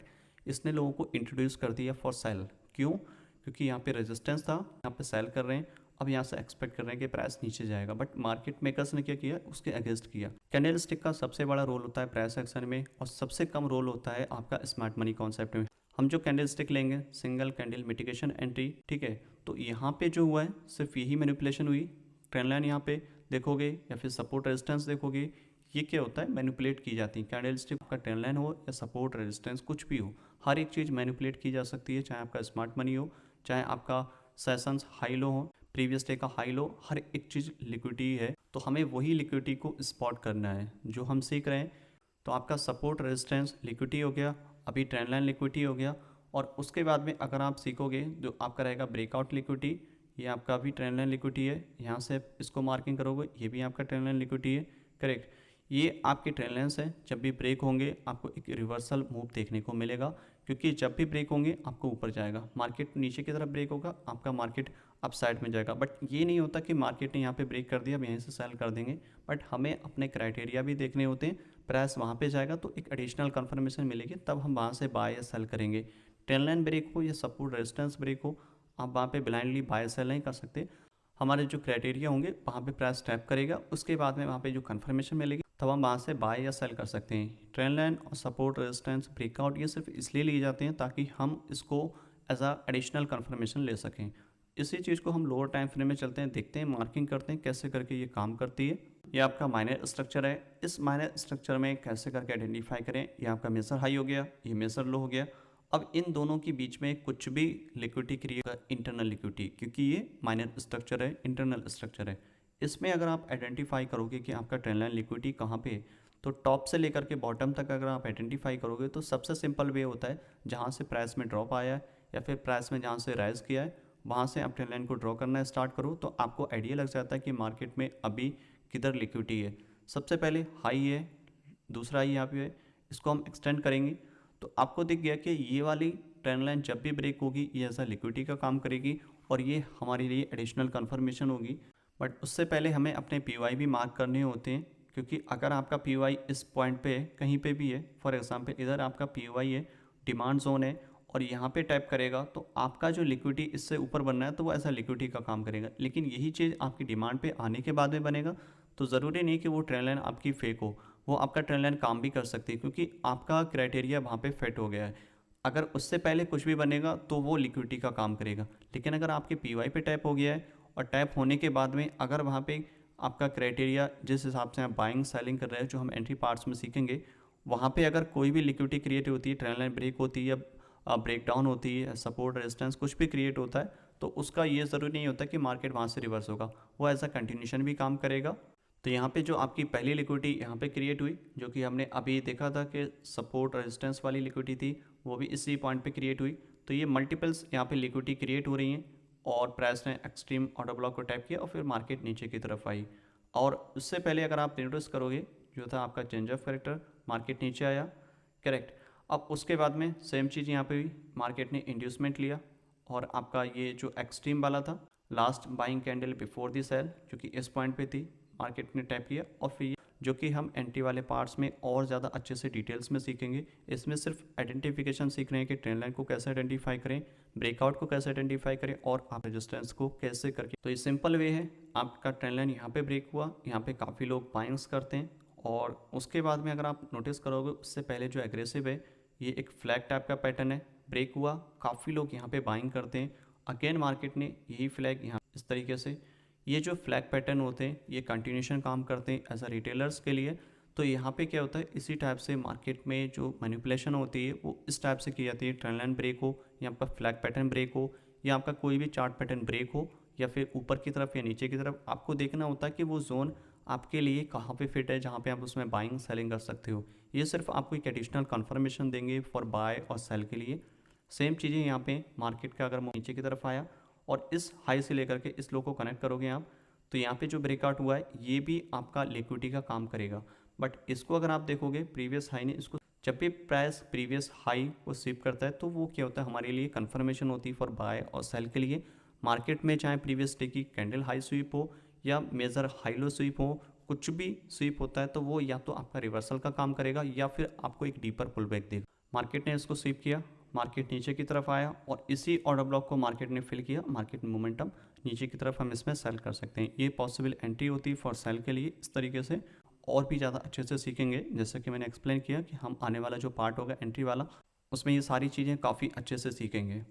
इसने लोगों को इंट्रोड्यूस कर दिया फॉर सेल। क्यों? क्योंकि यहाँ पे रेजिस्टेंस था, यहाँ पे सेल कर रहे हैं, अब यहाँ से एक्सपेक्ट कर रहे हैं कि प्राइस नीचे जाएगा, बट मार्केट मेकर्स ने क्या किया, उसके अगेंस्ट किया। कैंडल स्टिक का सबसे बड़ा रोल होता है प्राइस एक्शन में और सबसे कम रोल होता है आपका स्मार्ट मनी कॉन्सेप्ट में। हम जो कैंडल स्टिक लेंगे सिंगल कैंडल मिटिगेशन एंट्री, ठीक है, तो यहाँ पे जो हुआ है सिर्फ यही मैनिपुलेशन हुई। ट्रेंड लाइन यहाँ पे देखोगे या फिर सपोर्ट रेजिस्टेंस देखोगे, ये क्या होता है, मैनिपुलेट की जाती है। कैंडल स्टिक का ट्रेंड लाइन हो या सपोर्ट रेजिस्टेंस कुछ भी हो, हर एक चीज़ मैनिपुलेट की जा सकती है, चाहे आपका स्मार्ट मनी हो, चाहे आपका सेशंस हाई लो हो, प्रीवियस डे का हाई लो, हर एक चीज़ लिक्विडिटी है। तो हमें वही लिक्विडिटी को स्पॉट करना है जो हम सीख रहे हैं। तो आपका सपोर्ट रेजिस्टेंस लिक्विडिटी हो गया, अभी ट्रेंड लाइन लिक्विडिटी हो गया, और उसके बाद में अगर आप सीखोगे जो आपका रहेगा ब्रेकआउट लिक्विडिटी, ये आपका भी ट्रेंड लाइन लिक्विडिटी है, यहाँ से इसको मार्किंग करोगे ये भी आपका ट्रेंड लाइन लिक्विडिटी है। करेक्ट। ये आपके ट्रेंड लाइन्स है, जब भी ब्रेक होंगे आपको एक रिवर्सल मूव देखने को मिलेगा, क्योंकि जब भी ब्रेक होंगे आपको ऊपर जाएगा, मार्केट नीचे की तरफ ब्रेक होगा आपका मार्केट अप साइड में जाएगा। बट ये नहीं होता कि मार्केट ने यहाँ पे ब्रेक कर दिया अब यहीं से सेल कर देंगे, बट हमें अपने क्राइटेरिया भी देखने होते हैं। प्राइस वहाँ पे जाएगा तो एक एडिशनल कंफर्मेशन मिलेगी, तब हम वहाँ से बाय या सेल करेंगे। ट्रेंड लाइन ब्रेक हो या सपोर्ट रेजिस्टेंस ब्रेक हो, आप वहाँ पे ब्लाइंडली बाय सेल नहीं कर सकते। हमारे जो क्राइटेरिया होंगे वहाँ पे प्राइस टैप करेगा, उसके बाद में वहाँ पे जो कंफर्मेशन मिलेगी तब हम वहाँ से बाय या सेल कर सकते हैं। ट्रेंड लाइन और सपोर्ट रेजिस्टेंस ब्रेकआउट ये सिर्फ इसलिए लिए जाते हैं ताकि हम इसको एज अ एडिशनल कंफर्मेशन ले सकें। इसी चीज़ को हम लोअर टाइम फ्रेम में चलते हैं, देखते हैं, मार्किंग करते हैं कैसे करके ये काम करती है। ये आपका माइनर स्ट्रक्चर है, इस माइनर स्ट्रक्चर में कैसे करके आइडेंटिफाई करें। ये आपका मेजर हाई हो गया, ये मेजर लो हो गया। अब इन दोनों के बीच में कुछ भी लिक्विडिटी क्रिएट, इंटरनल लिक्विडिटी, क्योंकि ये माइनर स्ट्रक्चर है, इंटरनल स्ट्रक्चर है। इसमें अगर आप आइडेंटिफाई करोगे कि आपका ट्रेंड लाइन लिक्विडिटी कहाँ पे है, तो टॉप से लेकर के बॉटम तक अगर आप आइडेंटिफाई करोगे तो सबसे सिंपल वे होता है जहाँ से प्राइस में ड्रॉप आया है या फिर प्राइस में जहाँ से राइज किया है वहाँ से आप ट्रेंड लाइन को ड्रॉ करना स्टार्ट करो, तो आपको आइडिया लग जाता है कि मार्केट में अभी किधर लिक्विडिटी है। सबसे पहले हाई है, दूसरा हाई यहाँ पे है, इसको हम एक्सटेंड करेंगे तो आपको दिख गया कि ये वाली ट्रेंड लाइन जब भी ब्रेक होगी ये ऐसा लिक्विडिटी का काम करेगी और ये हमारे लिए एडिशनल कंफर्मेशन होगी। बट उससे पहले हमें अपने पी भी मार्क करने होते हैं, क्योंकि अगर आपका पी इस पॉइंट पे कहीं पे भी है, फॉर एग्जांपल इधर आपका पी है, डिमांड जोन है और यहाँ पे टैप करेगा तो आपका जो लिक्विडिटी इससे ऊपर बनना है तो वो ऐसा लिक्विडिटी का काम करेगा। लेकिन यही चीज़ आपकी डिमांड पे आने के बाद में बनेगा, तो ज़रूरी नहीं कि वो ट्रेंड लाइन आपकी फेक हो, वो आपका ट्रेंड लाइन काम भी कर सकती है क्योंकि आपका क्राइटेरिया वहाँ पे फिट हो गया है। अगर उससे पहले कुछ भी बनेगा तो वो लिक्विडिटी का काम करेगा। लेकिन अगर आपके पी पे टैप हो गया है और टैप होने के बाद में अगर वहाँ पे आपका क्राइटेरिया जिस हिसाब से आप बाइंग सेलिंग कर रहे हैं, जो हम एंट्री पार्ट्स में सीखेंगे, वहाँ पे अगर कोई भी लिक्विडिटी क्रिएट होती है, ट्रेंड लाइन ब्रेक होती है या ब्रेक डाउन होती है, सपोर्ट रेजिस्टेंस कुछ भी क्रिएट होता है, तो उसका ये ज़रूरी नहीं होता कि मार्केट वहाँ से रिवर्स होगा, वो एज अ कंटिन्यूशन भी काम करेगा। तो यहाँ पे जो आपकी पहली लिक्विडिटी यहाँ पे क्रिएट हुई, जो कि हमने अभी देखा था कि सपोर्ट रेजिस्टेंस वाली लिक्विडिटी थी, वो भी इसी पॉइंट पे क्रिएट हुई। तो ये मल्टीपल्स यहाँ पे लिक्विडिटी क्रिएट हो रही हैं और प्राइस ने एक्सट्रीम ऑर्डर ब्लॉक को टैप किया और फिर मार्केट नीचे की तरफ आई। और उससे पहले अगर आप नोटिस करोगे जो था आपका चेंज ऑफ कैरेक्टर, मार्केट नीचे आया, करेक्ट। अब उसके बाद में सेम चीज़ यहाँ पे भी मार्केट ने इंड्यूसमेंट लिया और आपका ये जो एक्सट्रीम वाला था last buying candle before the sell जो कि इस पॉइंट पे थी, मार्केट ने टैप किया और फिर जो कि हम एंट्री वाले पार्ट्स में और ज़्यादा अच्छे से डिटेल्स में सीखेंगे। इसमें सिर्फ आइडेंटिफिकेशन सीख रहे हैं कि ट्रेंड लाइन को कैसे आइडेंटिफाई करें, ब्रेकआउट को कैसे आइडेंटिफाई करें और आप रेजिस्टेंस को कैसे करके। तो ये सिंपल वे है, आपका ट्रेंड लाइन यहाँ पे ब्रेक हुआ, यहाँ पे काफ़ी लोग बाइंग्स करते हैं और उसके बाद में अगर आप नोटिस करोगे उससे पहले जो एग्रेसिव है ये एक फ्लैग टाइप का पैटर्न है, ब्रेक हुआ, काफ़ी लोग यहाँ पे बाइंग करते हैं। अगेन मार्केट ने यही फ्लैग यहाँ इस तरीके से, ये जो फ्लैग पैटर्न होते हैं ये कंटिन्यूशन काम करते हैं एज अ रिटेलर्स के लिए। तो यहाँ पे क्या होता है, इसी टाइप से मार्केट में जो मैनिपुलेशन होती है वो इस टाइप से की जाती है। ट्रेंड लाइन ब्रेक हो या आपका फ्लैग पैटर्न ब्रेक हो या आपका कोई भी चार्ट पैटर्न ब्रेक हो या फिर ऊपर की तरफ या नीचे की तरफ, आपको देखना होता है कि वो जोन आपके लिए कहाँ पे फिट है जहाँ पे आप उसमें बाइंग सेलिंग कर सकते हो। ये सिर्फ आपको एक एडिशनल कंफर्मेशन देंगे फॉर बाय और सेल के लिए। सेम चीज़ें यहाँ पे मार्केट का अगर नीचे की तरफ आया और इस हाई से लेकर के इस लो को कनेक्ट करोगे आप, तो यहाँ पे जो ब्रेकआउट हुआ है ये भी आपका लिक्विडिटी का काम करेगा। बट इसको अगर आप देखोगे प्रीवियस हाई ने इसको, जब भी प्राइस प्रीवियस हाई को स्वीप करता है तो वो क्या होता है हमारे लिए कंफर्मेशन होती है फॉर बाय और सेल के लिए। मार्केट में चाहे प्रीवियस डे की कैंडल हाई स्वीप हो या मेजर हाई लो स्वीप हो, कुछ भी स्वीप होता है तो वो या तो आपका रिवर्सल का काम करेगा या फिर आपको एक डीपर पुल बैक देगा। मार्केट ने इसको स्वीप किया, मार्केट नीचे की तरफ आया और इसी ऑर्डर ब्लॉक को मार्केट ने फिल किया, मार्केट मोमेंटम नीचे की तरफ हम इसमें सेल कर सकते हैं। ये पॉसिबल एंट्री होती है फॉर सेल के लिए इस तरीके से, और भी ज़्यादा अच्छे से सीखेंगे। जैसे कि मैंने एक्सप्लेन किया कि हम आने वाला जो पार्ट होगा एंट्री वाला, उसमें ये सारी चीज़ें काफ़ी अच्छे से सीखेंगे।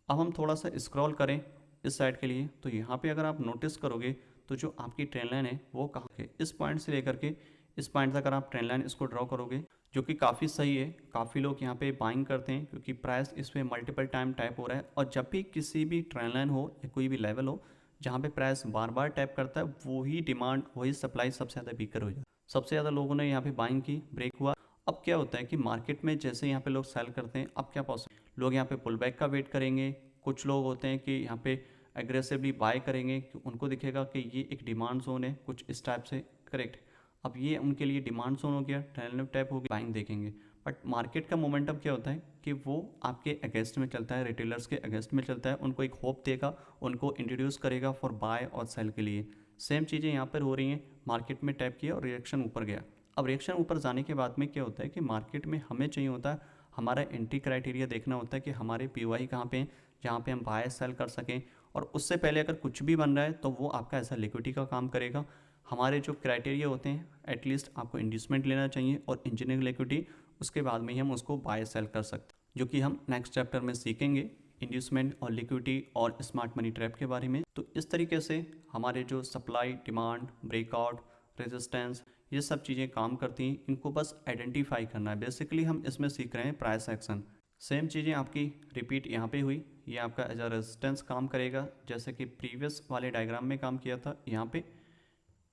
अब हम थोड़ा सा स्क्रॉल करें इस साइड के लिए, तो यहाँ पे अगर आप नोटिस करोगे तो जो आपकी ट्रेंड लाइन है वो कहाँ के, इस पॉइंट से लेकर के इस पॉइंट तक अगर आप ट्रेंड लाइन इसको ड्रॉ करोगे, जो कि काफ़ी सही है। काफ़ी लोग यहाँ पे बाइंग करते हैं क्योंकि प्राइस इसमें मल्टीपल टाइम टैप हो रहा है और जब भी किसी भी ट्रेंड लाइन हो या कोई भी लेवल हो जहाँ पे प्राइस बार बार टैप करता है, वही डिमांड वही सप्लाई सबसे ज़्यादा वीकर हो जाए। सबसे ज़्यादा लोगों ने यहाँ पे बाइंग की, ब्रेक हुआ। अब क्या होता है कि मार्केट में जैसे यहाँ पे लोग सेल करते हैं, अब क्या पॉसिबल, लोग यहाँ पे पुल बैक का वेट करेंगे। कुछ लोग होते हैं कि यहाँ पे एग्रेसिवली बाय करेंगे कि उनको दिखेगा कि ये एक डिमांड जोन है, कुछ इस टाइप से, करेक्ट। अब ये उनके लिए डिमांड जोन हो गया, ट्रेंड टैप हो गया, बाइंग देखेंगे। बट मार्केट का मोमेंटम क्या होता है कि वो आपके अगेंस्ट में चलता है, रिटेलर्स के अगेंस्ट में चलता है, उनको एक होप देगा, उनको इंट्रोड्यूस करेगा फॉर बाय और सेल के लिए। सेम चीज़ें यहाँ पर हो रही हैं, मार्केट में टैप किया और रिएक्शन ऊपर गया। अब रिएक्शन ऊपर जाने के बाद में क्या होता है कि मार्केट में हमें चाहिए होता है, हमारा एंट्री क्राइटेरिया देखना होता है कि हमारे पीओआई कहाँ पे हैं जहाँ पे हम बाय सेल कर सकें। और उससे पहले अगर कुछ भी बन रहा है तो वो आपका ऐसा लिक्विडिटी का काम करेगा। हमारे जो क्राइटेरिया होते हैं, एटलीस्ट आपको इंड्यूसमेंट लेना चाहिए और इंजीनियरिंग लिक्विडिटी, उसके बाद में ही हम उसको बाय सेल कर सकते हैं, जो कि हम नेक्स्ट चैप्टर में सीखेंगे, इंड्यूसमेंट और लिक्विडिटी और स्मार्ट मनी ट्रैप के बारे में। तो इस तरीके से हमारे जो सप्लाई, डिमांड, ब्रेकआउट, रेजिस्टेंस, ये सब चीज़ें काम करती हैं। इनको बस आइडेंटिफाई करना है। बेसिकली हम इसमें सीख रहे हैं प्राइस एक्शन। सेम चीज़ें आपकी रिपीट यहाँ पे हुई, ये आपका एज अ रेजिस्टेंस काम करेगा, जैसे कि प्रीवियस वाले डायग्राम में काम किया था यहाँ पे,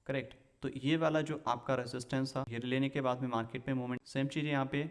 करेक्ट। तो ये वाला जो आपका रेजिस्टेंस था, ये लेने के बाद में मार्केट में मूवमेंट, सेम चीज़ यहाँ पे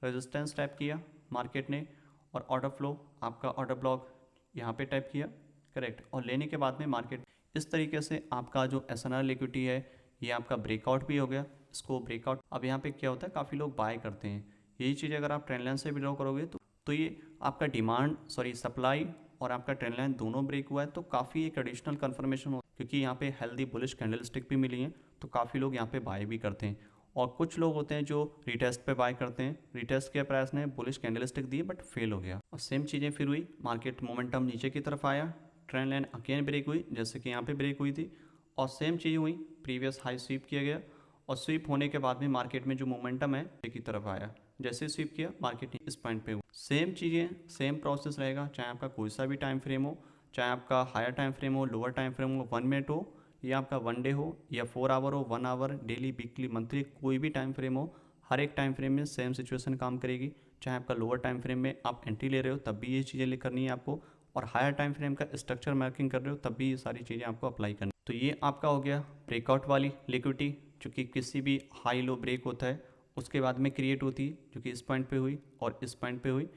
रेजिस्टेंस टाइप किया मार्केट ने, और ऑर्डर फ्लो आपका ऑर्डर ब्लॉक यहाँ पे टाइप किया, करेक्ट। और लेने के बाद में मार्केट इस तरीके से आपका जो एसएनआर लिक्विडिटी है ये आपका ब्रेकआउट भी हो गया, इसको ब्रेकआउट। अब यहाँ पे क्या होता है, काफ़ी लोग बाय करते हैं। यही चीज़ अगर आप ट्रेंड लाइन से ड्रॉ करोगे तो ये आपका सप्लाई और आपका ट्रेंड लाइन दोनों ब्रेक हुआ है, तो काफ़ी एक एडिशनल कन्फर्मेशन हो, क्योंकि यहाँ पे हेल्दी बुलिश कैंडलस्टिक भी मिली है, तो काफ़ी लोग यहाँ पे बाय भी करते हैं। और कुछ लोग होते हैं जो रिटेस्ट पे बाय करते हैं, रिटेस्ट के प्राइस ने bullish candlestick the but fail हो गया। और सेम चीज़ें फिर हुई, मार्केट मोमेंटम नीचे की तरफ आया, ट्रेंड लाइन अगेन ब्रेक हुई, जैसे कि यहाँ पे ब्रेक हुई थी, और सेम चीज़ हुई, प्रीवियस हाई स्वीप किया गया, और स्वीप होने के बाद में मार्केट में जो मोमेंटम है की तरफ आया, जैसे स्वीप किया मार्केट इस पॉइंट पे हुई। सेम चीज़ें, सेम प्रोसेस रहेगा, चाहे आपका कोई सा भी टाइम फ्रेम हो, चाहे आपका हायर टाइम फ्रेम हो, लोअर टाइम फ्रेम हो, 1 मिनट हो, या आपका 1 डे हो, या 4 आवर हो, 1 आवर, डेली, वीकली, मंथली, कोई भी टाइम फ्रेम हो, हर एक टाइम फ्रेम में सेम सिचुएशन काम करेगी। चाहे आपका लोअर टाइम फ्रेम में आप एंट्री ले रहे हो तब भी ये चीज़ें करनी है आपको, और हायर टाइम फ्रेम का स्ट्रक्चर मार्किंग कर रहे हो तब भी ये सारी चीज़ें आपको अप्लाई करनी। तो ये आपका हो गया ब्रेकआउट वाली लिक्विडिटी, जो कि किसी भी हाई लो ब्रेक होता है उसके बाद में क्रिएट होती है, जो कि इस पॉइंट पे हुई और इस पॉइंट पे हुई।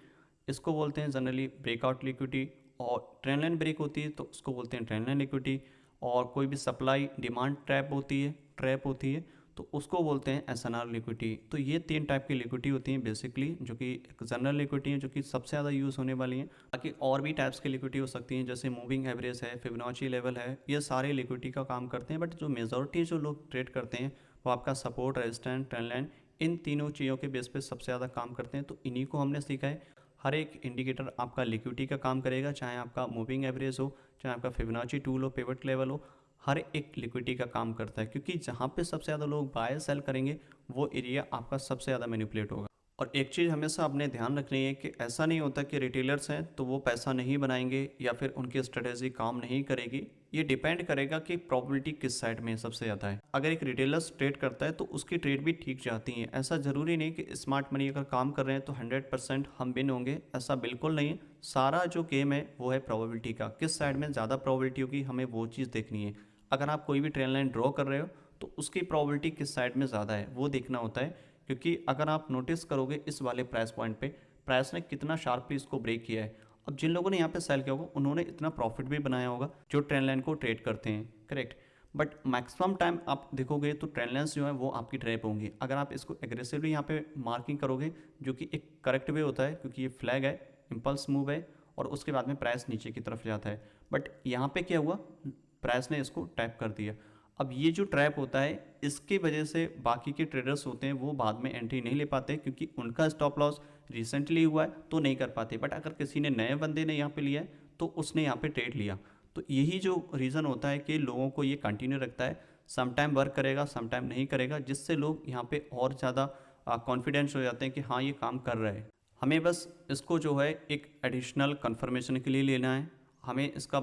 इसको बोलते हैं जनरली ब्रेकआउट लिक्विडिटी। और ट्रेंड लाइन ब्रेक होती है तो उसको बोलते हैं ट्रेंड लाइन लिक्विडिटी। और कोई भी सप्लाई डिमांड ट्रैप होती है तो उसको बोलते हैं एसएनआर लिक्विडिटी। तो ये 3 टाइप की लिक्विडिटी होती हैं बेसिकली, जो कि जनरल लिक्विडिटी है, जो कि सबसे ज़्यादा यूज़ होने वाली हैं। बाकी और भी टाइप्स की लिक्विडिटी हो सकती हैं, जैसे मूविंग एवरेज है, फिबोनाची लेवल है, ये सारे लिक्विडिटी का काम करते हैं। बट जो मेजॉरिटी जो लोग ट्रेड करते हैं वो आपका सपोर्ट, रेजिस्टेंस, ट्रेंड लाइन, इन तीनों चीज़ों के बेस पे सबसे ज़्यादा काम करते हैं। तो इन्हीं को हमने सीखा है। हर एक इंडिकेटर आपका लिक्विडिटी का काम करेगा, चाहे आपका मूविंग एवरेज हो, चाहे आपका फिबोनाची टूल हो, पिवट लेवल हो, हर एक लिक्विडिटी का काम करता है। क्योंकि जहाँ पे सबसे ज़्यादा लोग बाय सेल करेंगे वो एरिया आपका सबसे ज़्यादा मैनिपुलेट होगा। और एक चीज़ हमेशा अपने ध्यान रखनी है कि ऐसा नहीं होता कि रिटेलर्स हैं तो वो पैसा नहीं बनाएंगे या फिर उनकी स्ट्रेटेजी काम नहीं करेगी। ये डिपेंड करेगा कि प्रॉबिलिटी किस साइड में सबसे ज़्यादा है। अगर एक रिटेलर्स ट्रेड करता है तो उसकी ट्रेड भी ठीक जाती है। ऐसा ज़रूरी नहीं कि स्मार्ट मनी अगर काम कर रहे हैं तो 100% हम विन होंगे, ऐसा बिल्कुल नहीं है। सारा जो गेम है वो है प्रॉबिलिटी का, किस साइड में ज़्यादा प्रॉबिलिटी होगी हमें वो चीज़ देखनी है। अगर आप कोई भी ट्रेंड लाइन ड्रॉ कर रहे हो तो उसकी प्रॉबिलिटी किस साइड में ज़्यादा है वो देखना होता है। क्योंकि अगर आप नोटिस करोगे इस वाले प्राइस पॉइंट पे प्राइस ने कितना शार्पली इसको ब्रेक किया है। अब जिन लोगों ने यहाँ पे सेल किया होगा उन्होंने इतना प्रॉफिट भी बनाया होगा जो ट्रेंड लाइन को ट्रेड करते हैं, करेक्ट। बट मैक्सिमम टाइम आप देखोगे तो ट्रेंड लाइन्स जो है वो आपकी ट्रैप होंगी। अगर आप इसको एग्रेसिवली यहाँ पे मार्किंग करोगे, जो कि एक करेक्ट वे होता है, क्योंकि ये फ्लैग है, इम्पल्स मूव है, और उसके बाद में प्राइस नीचे की तरफ जाता है। बट यहाँ पे क्या हुआ, प्राइस ने इसको टैप कर दिया। अब ये जो ट्रैप होता है इसकी वजह से बाकी के ट्रेडर्स होते हैं वो बाद में एंट्री नहीं ले पाते, क्योंकि उनका स्टॉप लॉस रिसेंटली हुआ है तो नहीं कर पाते। बट अगर किसी ने नए बंदे ने यहाँ पे लिया है तो उसने यहाँ पे ट्रेड लिया। तो यही जो रीज़न होता है कि लोगों को ये कंटिन्यू रखता है, समटाइम वर्क करेगा समटाइम नहीं करेगा, जिससे लोग यहाँ पे और ज़्यादा कॉन्फिडेंस हो जाते हैं कि हाँ ये काम कर रहा है। हमें बस इसको जो है एक एडिशनल कन्फर्मेशन के लिए लेना है, हमें इसका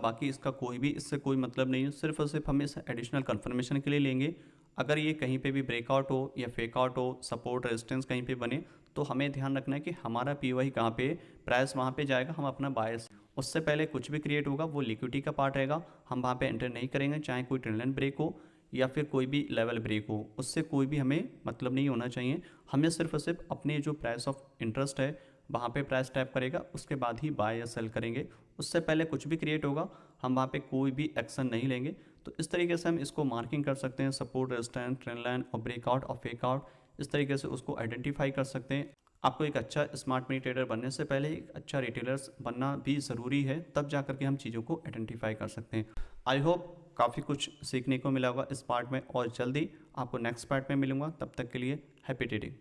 कोई भी इससे कोई मतलब नहीं है, सिर्फ और सिर्फ हम इस एडिशनल कन्फर्मेशन के लिए लेंगे। अगर ये कहीं पे भी ब्रेकआउट हो या फेक आउट हो, सपोर्ट रेजिस्टेंस कहीं पे बने, तो हमें ध्यान रखना है कि हमारा पीओआई कहाँ पे, प्राइस वहाँ पे जाएगा, हम अपना बायस, उससे पहले कुछ भी क्रिएट होगा वो लिक्विडिटी का पार्ट रहेगा, हम वहाँ पे एंटर नहीं करेंगे। चाहे कोई ट्रेंड लाइन ब्रेक हो या फिर कोई भी लेवल ब्रेक हो, उससे कोई भी हमें मतलब नहीं होना चाहिए। हमें सिर्फ और सिर्फ अपने जो प्राइस ऑफ इंटरेस्ट है वहाँ पे प्राइस टैप करेगा, उसके बाद ही बाय या सेल करेंगे। उससे पहले कुछ भी क्रिएट होगा हम वहाँ पे कोई भी एक्शन नहीं लेंगे। तो इस तरीके से हम इसको मार्किंग कर सकते हैं, सपोर्ट, रेजिस्टेंस, ट्रेंड लाइन और ब्रेकआउट और फेकआउट, इस तरीके से उसको आइडेंटिफाई कर सकते हैं। आपको एक अच्छा स्मार्ट मनी ट्रेडर बनने से पहले एक अच्छा रिटेलर्स बनना भी ज़रूरी है, तब जा करके हम चीज़ों को आइडेंटिफाई कर सकते हैं। आई होप काफ़ी कुछ सीखने को मिला होगा इस पार्ट में, और जल्दी आपको नेक्स्ट पार्ट में मिलूंगा। तब तक के लिए हैप्पी ट्रेडिंग।